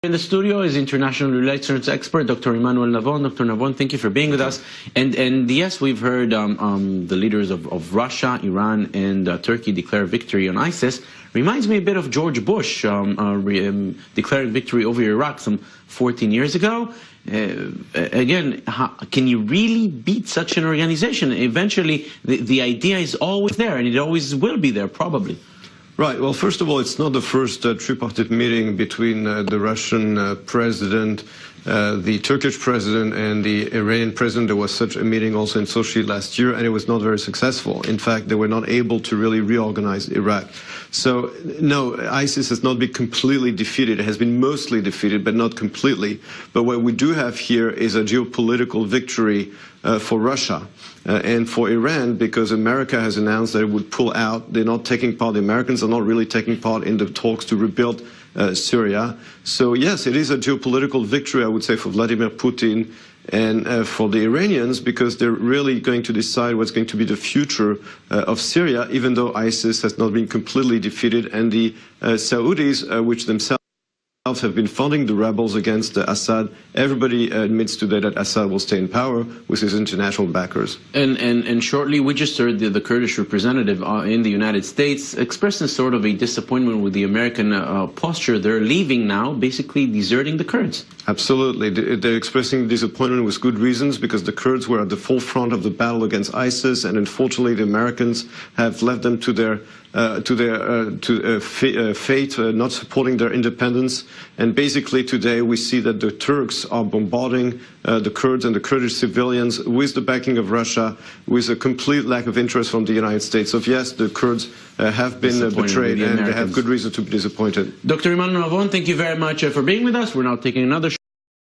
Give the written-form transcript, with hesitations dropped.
In the studio is international relations expert Dr. Emmanuel Navon. Dr. Navon, thank you for being with us. And yes, we've heard the leaders of Russia, Iran, and Turkey declare victory on ISIS. Reminds me a bit of George Bush declaring victory over Iraq some 14 years ago. Again, can you really beat such an organization? Eventually, the idea is always there, and it always will be there, probably. Right. Well, first of all, it's not the first tripartite meeting between the Russian president, the Turkish president, and the Iranian president. There was such a meeting also in Sochi last year, and it was not very successful. In fact, they were not able to really reorganize Iraq. So, no, ISIS has not been completely defeated. It has been mostly defeated, but not completely. But what we do have here is a geopolitical victory for Russia and for Iran, because America has announced that it would pull out. They're not taking part. The Americans are not really taking part in the talks to rebuild Syria. So yes, it is a geopolitical victory, I would say, for Vladimir Putin and for the Iranians, because they're really going to decide what's going to be the future of Syria, even though ISIS has not been completely defeated, and the Saudis, which themselves have been funding the rebels against Assad. Everybody admits today that Assad will stay in power with his international backers. And shortly, we just heard the Kurdish representative in the United States expressing sort of a disappointment with the American posture. They're leaving now, basically deserting the Kurds. Absolutely. They're expressing disappointment with good reasons, because the Kurds were at the forefront of the battle against ISIS, and unfortunately the Americans have left them to their fate, not supporting their independence. And basically today we see that the Turks are bombarding the Kurds and the Kurdish civilians with the backing of Russia, with a complete lack of interest from the United States. So yes, the Kurds have been betrayed, and they have good reason to be disappointed. Dr. Emmanuel Navon, thank you very much for being with us. We're now taking another